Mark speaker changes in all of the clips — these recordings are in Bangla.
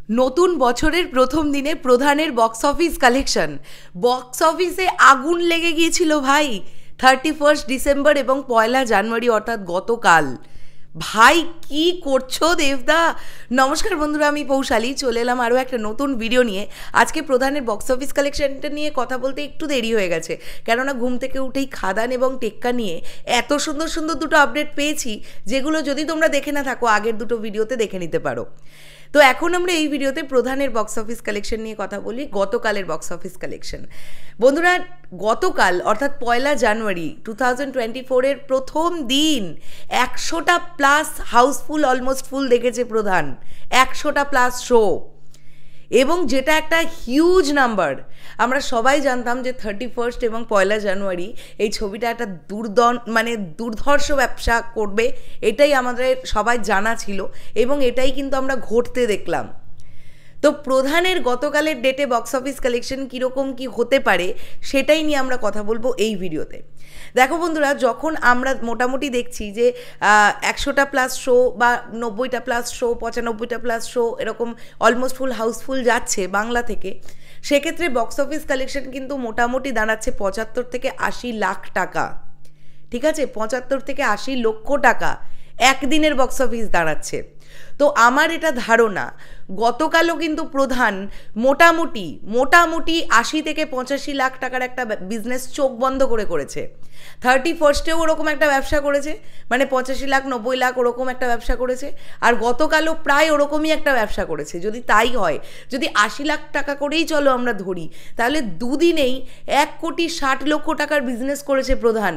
Speaker 1: নতুন বছরের প্রথম দিনে প্রধানের বক্স অফিস কালেকশন, বক্স অফিসে আগুন লেগে গিয়েছিল ভাই। 31 ডিসেম্বর এবং 1 জানুয়ারি অর্থাৎ গতকাল। ভাই কি করছো দেবদা? নমস্কার বন্ধুরা, আমি পৌশালী চলে এলাম আরও একটা নতুন ভিডিও নিয়ে। আজকে প্রধানের বক্স অফিস কালেকশনটা নিয়ে কথা বলতে একটু দেরি হয়ে গেছে, কেননা ঘুম থেকে উঠেই খাদান এবং টেক্কা নিয়ে এত সুন্দর সুন্দর দুটো আপডেট পেয়েছি, যেগুলো যদি তোমরা দেখে না থাকো আগের দুটো ভিডিওতে দেখে নিতে পারো। তো এখন আমরা এই ভিডিওতে প্রধানের বক্স অফিস কালেকশন নিয়ে কথা বলি, গতকালের বক্স অফিস কালেকশন। বন্ধুরা, গতকাল অর্থাৎ 1 জানুয়ারি 2024-এর প্রথম দিন 100টা প্লাস হাউসফুল, অলমোস্ট ফুল দেখেছে প্রধান। 100টা প্লাস শো, এবং যেটা একটা হিউজ নাম্বার। আমরা সবাই জানতাম যে 31 এবং 1 জানুয়ারি এই ছবিটা একটা দুর্ধর্ষ ব্যবসা করবে, এটাই আমাদের সবাই জানা ছিল এবং এটাই কিন্তু আমরা ঘটতে দেখলাম। তো প্রধানের গতকালের ডেটে বক্স অফিস কালেকশন কীরকম কী হতে পারে সেটাই নিয়ে আমরা কথা বলবো এই ভিডিওতে। দেখো বন্ধুরা, যখন আমরা মোটামুটি দেখছি যে 100টা প্লাস শো বা 90টা প্লাস শো, 95টা প্লাস শো, এরকম অলমোস্ট ফুল হাউসফুল যাচ্ছে বাংলা থেকে, সেক্ষেত্রে বক্স অফিস কালেকশন কিন্তু মোটামুটি দাঁড়াচ্ছে 75 থেকে 80 লাখ টাকা। ঠিক আছে, 75 থেকে 80 লক্ষ টাকা একদিনের বক্স অফিস দাঁড়াচ্ছে। তো আমার এটা ধারণা, গতকালও কিন্তু প্রধান মোটামুটি 80 থেকে 85 লাখ টাকার একটা বিজনেস চোখ বন্ধ করে করেছে। 31-এও ওরকম একটা ব্যবসা করেছে, মানে 85 লাখ 90 লাখ ওরকম একটা ব্যবসা করেছে, আর গতকালও প্রায় ওরকমই একটা ব্যবসা করেছে। যদি তাই হয়, যদি 80 লাখ টাকা করেই চলো আমরা ধরি, তাহলে দুদিনেই 1,60,00,000 টাকার বিজনেস করেছে প্রধান।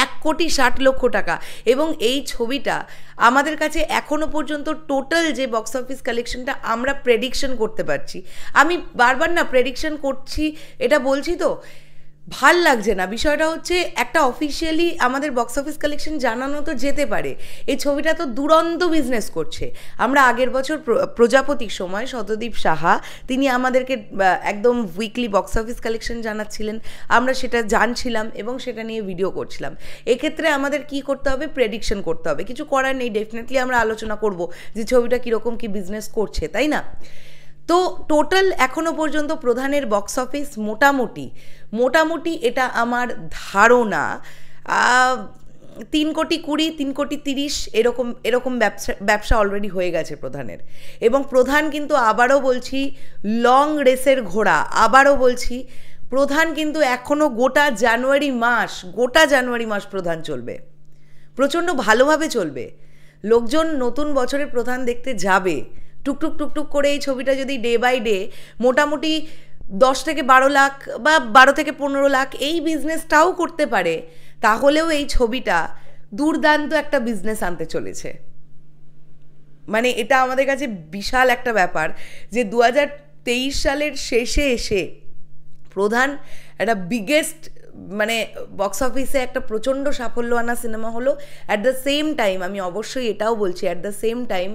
Speaker 1: 1,60,00,000 টাকা। এবং এই ছবিটা আমাদের কাছে এখনও পর্যন্ত টোটাল যে বক্স অফিস কালেকশনটা আমরা প্রেডিকশন করতে পারছি, আমি বারবার না প্রেডিকশন করছি এটা বলছি, তো ভাল লাগছে না। বিষয়টা হচ্ছে, একটা অফিসিয়ালি আমাদের বক্স অফিস কালেকশন জানানো তো যেতে পারে, এই ছবিটা তো দুরন্ত বিজনেস করছে। আমরা আগের বছর প্রজাপতির সময় শতদীপ সাহা তিনি আমাদেরকে একদম উইকলি বক্স অফিস কালেকশন জানাচ্ছিলেন, আমরা সেটা জানছিলাম এবং সেটা নিয়ে ভিডিও করছিলাম। এক্ষেত্রে আমাদের কি করতে হবে? প্রেডিকশন করতে হবে। কিছু করার নেই, ডেফিনেটলি আমরা আলোচনা করব যে ছবিটা কীরকম কী বিজনেস করছে, তাই না? তো টোটাল এখনও পর্যন্ত প্রধানের বক্স অফিস মোটামুটি এটা আমার ধারণা 3,20,00,000, 3,30,00,000 এরকম ব্যবসা অলরেডি হয়ে গেছে প্রধানের। এবং প্রধান কিন্তু আবারও বলছি, লং রেসের ঘোড়া। আবারও বলছি, প্রধান কিন্তু এখনও গোটা জানুয়ারি মাস প্রধান চলবে, প্রচণ্ড ভালোভাবে চলবে। লোকজন নতুন বছরে প্রধান দেখতে যাবে। টুকটুক করে এই ছবিটা যদি ডে বাই ডে মোটামুটি 10 থেকে 12 লাখ বা 12 থেকে 15 লাখ এই বিজনেসটাও করতে পারে, তাহলেও এই ছবিটা দুর্দান্ত একটা বিজনেস আনতে চলেছে। মানে এটা আমাদের কাছে বিশাল একটা ব্যাপার যে 2023 সালের শেষে এসে প্রধান একটা বিগেস্ট, মানে বক্স অফিসে একটা প্রচণ্ড সাফল্য আনা সিনেমা হলো। অ্যাট দ্য সেম টাইম আমি অবশ্যই এটাও বলছি, অ্যাট দ্য সেম টাইম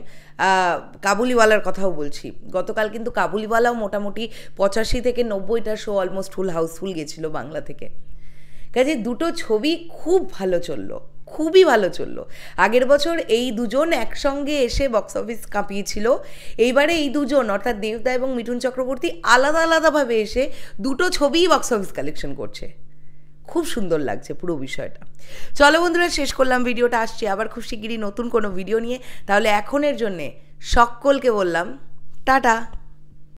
Speaker 1: কাবুলিওয়ালার কথাও বলছি। গতকাল কিন্তু কাবুলিওয়ালাও মোটামুটি 85 থেকে 90টা শো অলমোস্ট ফুল হাউসফুল গেছিলো বাংলা থেকে। কাজে দুটো ছবি খুবই ভালো চললো। আগের বছর এই দুজন একসঙ্গে এসে বক্স অফিস কাঁপিয়েছিল, এইবারে এই দুজন অর্থাৎ দেবদা এবং মিঠুন চক্রবর্তী আলাদাভাবে এসে দুটো ছবিই বক্স অফিস কালেকশন করছে। খুব সুন্দর লাগছে পুরো বিষয়টা। চলো বন্ধুরা, শেষ করলাম ভিডিওটা, আসছি আবার খুব শিগগিরই নতুন কোনো ভিডিও নিয়ে। তাহলে এখনের জন্যে সকলকে বললাম টাটা।